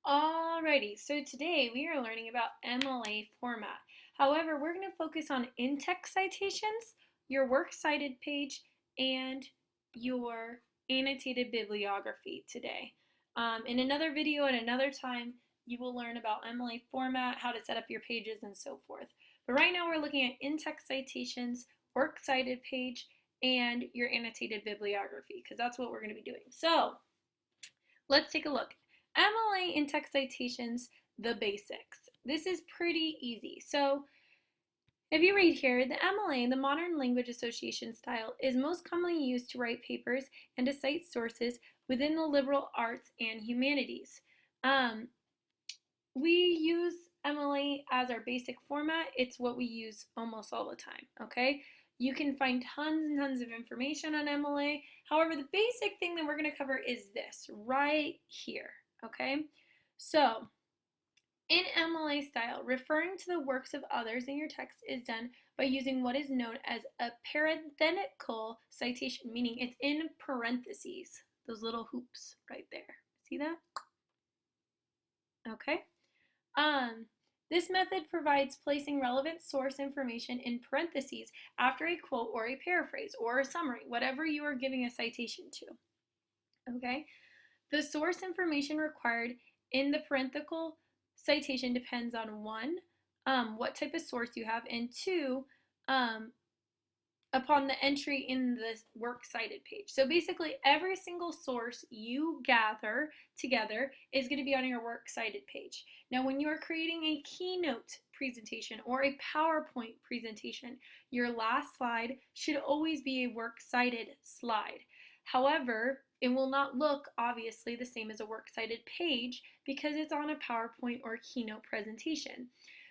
Alrighty, so today we are learning about MLA format. However, we're going to focus on in-text citations, your works cited page, and your annotated bibliography today. In another video at another time, you will learn about MLA format, how to set up your pages, and so forth. But right now we're looking at in-text citations, works cited page, and your annotated bibliography, because that's what we're going to be doing. So let's take a look. MLA in text citations, the basics. This is pretty easy. So if you read here, the MLA, the Modern Language Association style, is most commonly used to write papers and to cite sources within the liberal arts and humanities. We use MLA as our basic format. It's what we use almost all the time, okay? You can find tons and tons of information on MLA. However, the basic thing that we're going to cover is this right here, okay? So, in MLA style, referring to the works of others in your text is done by using what is known as a parenthetical citation, meaning it's in parentheses, those little hoops right there. See that? Okay. This method provides placing relevant source information in parentheses after a quote or a paraphrase or a summary, whatever you are giving a citation to. Okay? The source information required in the parenthetical citation depends on one, what type of source you have, and two, upon the entry in the works cited page. So basically every single source you gather together is going to be on your works cited page. Now when you are creating a keynote presentation or a PowerPoint presentation, your last slide should always be a works cited slide. However, it will not look obviously the same as a works cited page because it's on a PowerPoint or keynote presentation.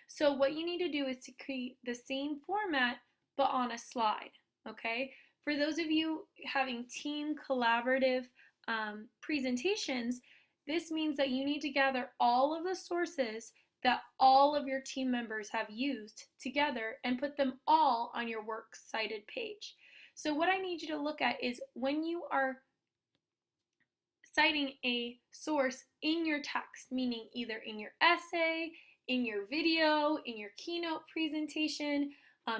So what you need to do is to create the same format but on a slide, okay? For those of you having team collaborative presentations, this means that you need to gather all of the sources that all of your team members have used together and put them all on your works cited page. So what I need you to look at is when you are citing a source in your text, meaning either in your essay, in your video, in your keynote presentation,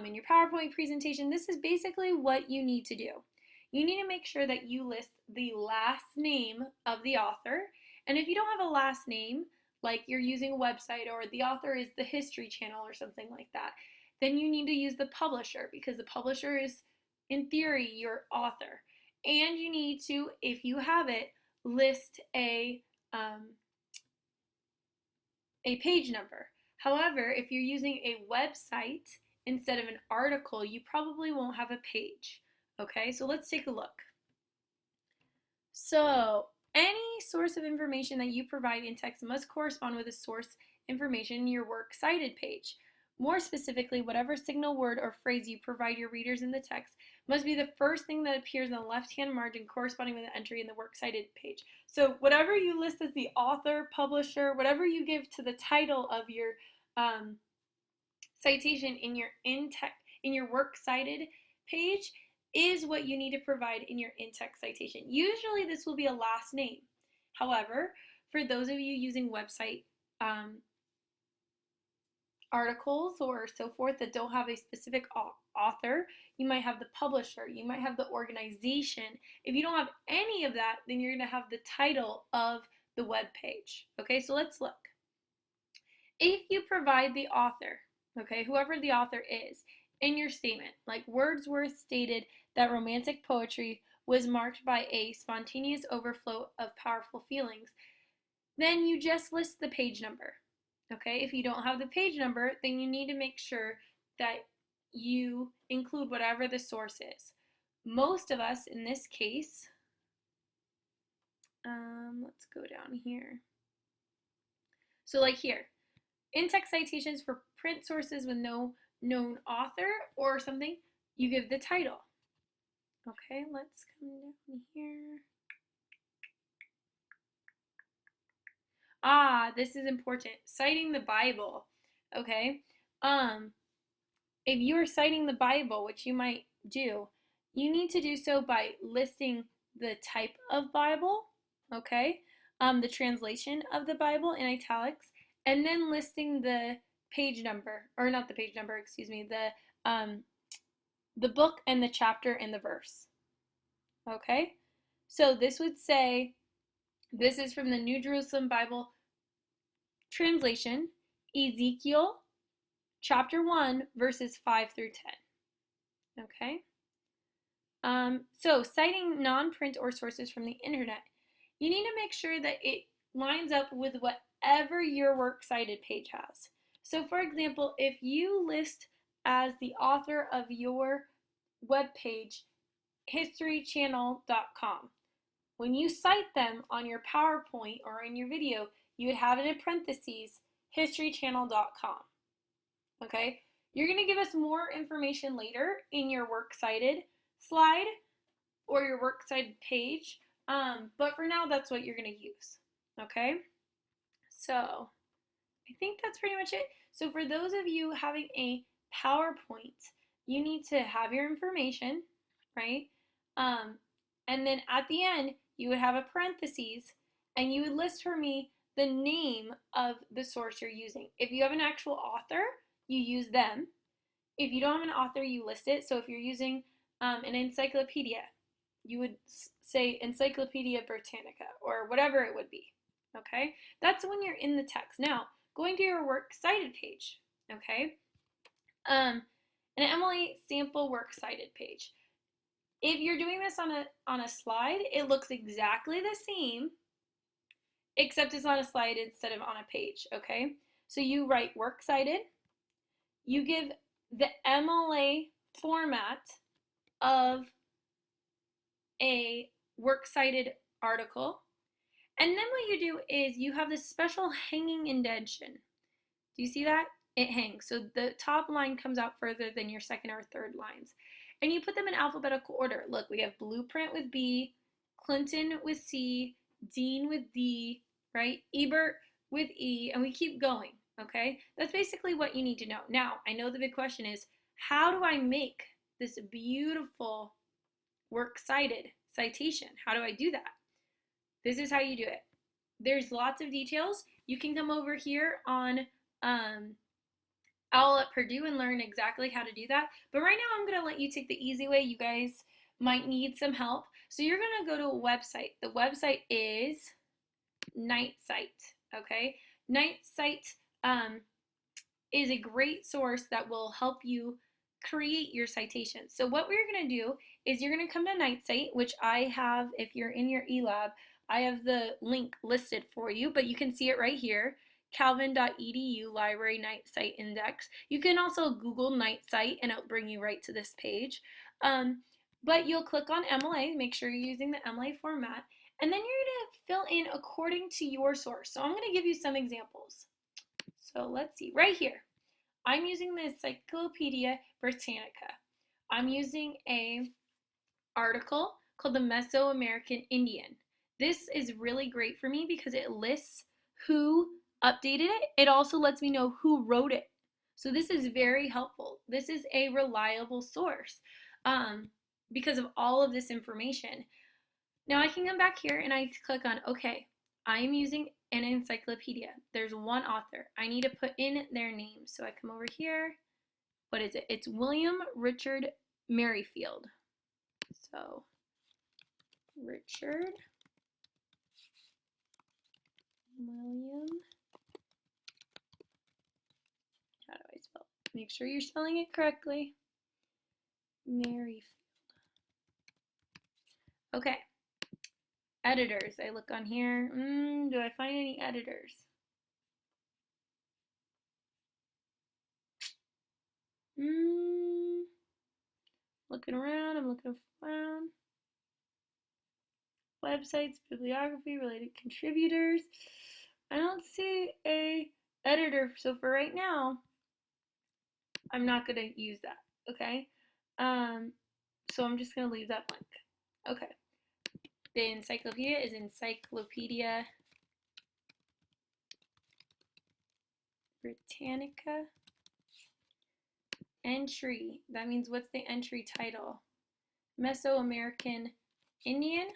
in your PowerPoint presentation, this is basically what you need to do. You need to make sure that you list the last name of the author, and if you don't have a last name, like you're using a website or the author is the History Channel or something like that, then you need to use the publisher because the publisher is, in theory, your author. And you need to, if you have it, list a page number. However, if you're using a website instead of an article, you probably won't have a page. Okay, so let's take a look. So, any source of information that you provide in text must correspond with the source information in your works cited page. More specifically, whatever signal word or phrase you provide your readers in the text must be the first thing that appears on the left-hand margin corresponding with the entry in the works cited page. So whatever you list as the author, publisher, whatever you give to the title of your citation in your works cited page is what you need to provide in your in-text citation. Usually this will be a last name. However, for those of you using website articles or so forth that don't have a specific author, you might have the publisher, you might have the organization. If you don't have any of that, then you're going to have the title of the web page. Okay, so let's look. If you provide the author, okay, whoever the author is, in your statement, like Wordsworth stated that romantic poetry was marked by a spontaneous overflow of powerful feelings, then you just list the page number. Okay, if you don't have the page number, then you need to make sure that you include whatever the source is. Most of us in this case, let's go down here. So like here, in-text citations for print sources with no known author or something, you give the title. Okay, let's come down here. This is important. Citing the Bible. Okay. If you are citing the Bible, which you might do, you need to do so by listing the type of Bible. Okay. the translation of the Bible in italics, and then listing the page number, or not the page number, excuse me, the book and the chapter and the verse. Okay? So this would say, this is from the New Jerusalem Bible translation, Ezekiel chapter 1, verses 5 through 10. Okay? So citing non-print or sources from the internet, you need to make sure that it lines up with whatever your Works Cited page has. So for example, if you list as the author of your web page historychannel.com, when you cite them on your PowerPoint or in your video, you would have it in parentheses historychannel.com. Okay? You're going to give us more information later in your Works Cited slide or your Works Cited page, but for now that's what you're going to use. Okay? So I think that's pretty much it. So for those of you having a PowerPoint, you need to have your information, right? And then at the end, you would have a parentheses, and you would list for me the name of the source you're using. If you have an actual author, you use them. If you don't have an author, you list it. So if you're using an encyclopedia, you would say Encyclopedia Britannica or whatever it would be. Okay? That's when you're in the text. Now, going to your Works Cited page. Okay? An MLA sample Works Cited page. If you're doing this on a slide, it looks exactly the same, except it's on a slide instead of on a page, okay? So you write Works Cited, you give the MLA format of a Works Cited article, and then what you do is you have this special hanging indentation. Do you see that? It hangs. So the top line comes out further than your second or third lines. And you put them in alphabetical order. Look, we have Blueprint with B, Clinton with C, Dean with D, right? Ebert with E, and we keep going, okay? That's basically what you need to know. Now, I know the big question is, how do I make this beautiful Works Cited citation? How do I do that? This is how you do it. There's lots of details. You can come over here on Owl at Purdue and learn exactly how to do that. But right now I'm going to let you take the easy way. You guys might need some help. So you're going to go to a website. The website is NightCite, okay? NightCite is a great source that will help you create your citations. So what we're going to do is you're going to come to NightCite, which I have, if you're in your eLab, I have the link listed for you, but you can see it right here. Calvin.edu library NightCite index. You can also Google NightCite and it'll bring you right to this page. But you'll click on MLA, make sure you're using the MLA format, and then you're going to fill in according to your source. So I'm going to give you some examples. So let's see, right here. I'm using the Encyclopedia Britannica. I'm using an article called the Mesoamerican Indian. This is really great for me because it lists who updated it. It also lets me know who wrote it. So this is very helpful. This is a reliable source because of all of this information. Now I can come back here and I click on, okay, I am using an encyclopedia. There's one author. I need to put in their name. So I come over here. What is it? It's William Richard Merrifield. So Richard William. How do I spell it? Make sure you're spelling it correctly. Merrifield. Okay. Editors. I look on here. Do I find any editors? Looking around. I'm looking around. Websites, bibliography, related contributors. I don't see a editor, so for right now, I'm not going to use that, okay? So I'm just going to leave that blank. Okay. The encyclopedia is Encyclopedia Britannica. Entry, that means what's the entry title? Mesoamerican Indian.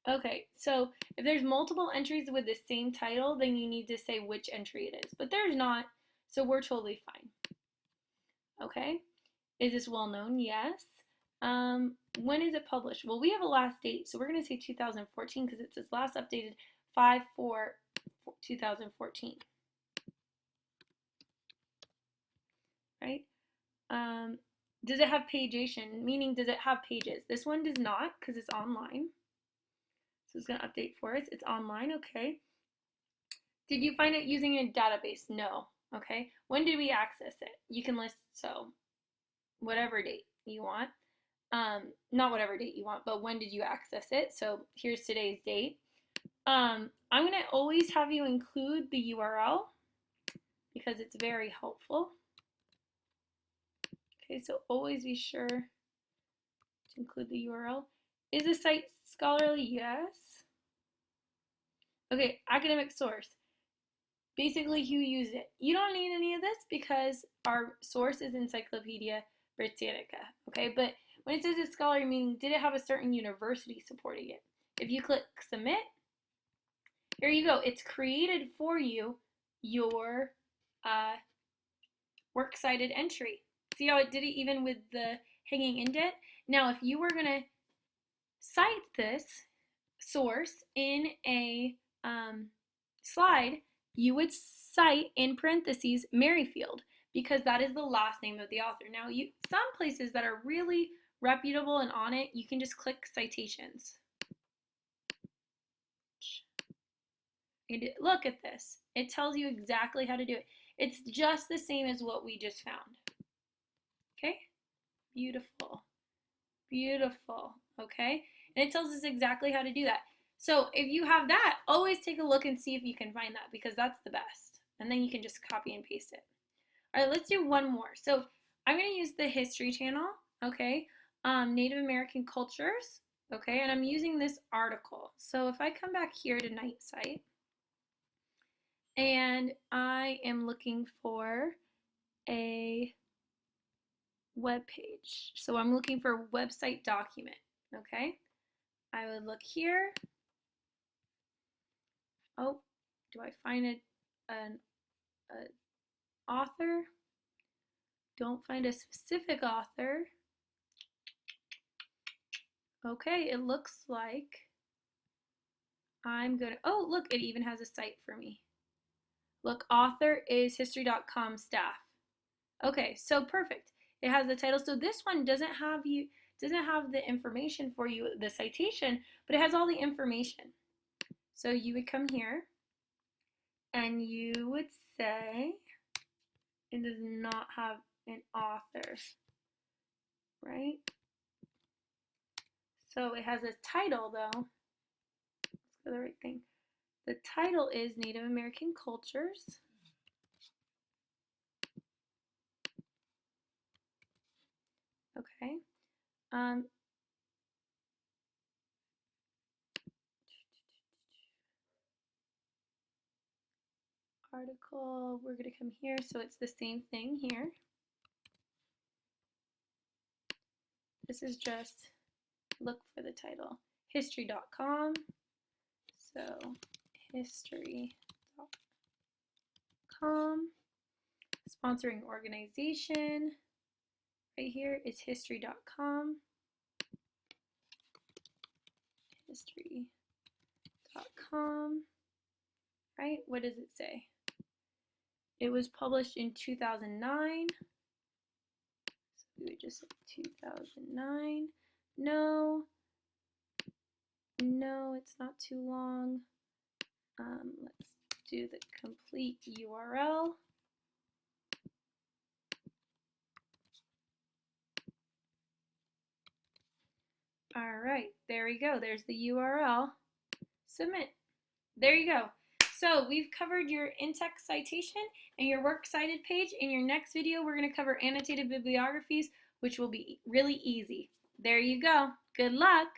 Okay, so if there's multiple entries with the same title, then you need to say which entry it is. But there's not, so we're totally fine. Okay, is this well known? Yes. When is it published? Well, we have a last date, so we're going to say 2014 because it says last updated 5/4/2014. Right? Does it have pagination? Meaning, does it have pages? This one does not because it's online. So it's going to update for us. It's online, okay. Did you find it using a database? No. Okay. When did we access it? You can list, so whatever date you want. Not whatever date you want, but when did you access it? So here's today's date. I'm going to always have you include the URL because it's very helpful. Okay, so always be sure to include the URL. Is the site scholarly? Yes. Okay, academic source. Basically, who used it. You don't need any of this because our source is Encyclopedia Britannica. Okay, but when it says it's scholarly, meaning did it have a certain university supporting it? If you click submit, here you go. It's created for you your works cited entry. See how it did it even with the hanging indent? Now, if you were going to cite this source in a slide, you would cite in parentheses Merrifield because that is the last name of the author. Now, some places that are really reputable and on it, you can just click citations. And look at this. It tells you exactly how to do it. It's just the same as what we just found. Okay? Beautiful. Beautiful. Okay? And it tells us exactly how to do that. So if you have that, always take a look and see if you can find that because that's the best. And then you can just copy and paste it. All right, let's do one more. So I'm going to use the History Channel, okay? Native American cultures, okay? And I'm using this article. So if I come back here to Night Site, and I am looking for a web page. So I'm looking for website document, okay? I would look here. Oh, do I find an author? Don't find a specific author. Okay, it looks like I'm gonna, oh, look, it even has a site for me. Look, author is history.com staff. Okay, so perfect. It has the title. So this one doesn't have the information for you, the citation, but it has all the information. So you would come here and you would say it does not have an author, right? So it has a title though. Let's go to the right thing. The title is Native American Cultures. Okay. Article, we're going to come here, so it's the same thing here. This is just look for the title. History.com. So history.com. Sponsoring organization right here is history.com. History.com. Right? What does it say? It was published in 2009. So we would just say 2009. No, it's not too long. Let's do the complete URL. All right, there we go. There's the URL. Submit. There you go. So we've covered your in-text citation and your works cited page. In your next video, we're going to cover annotated bibliographies, which will be really easy. There you go. Good luck.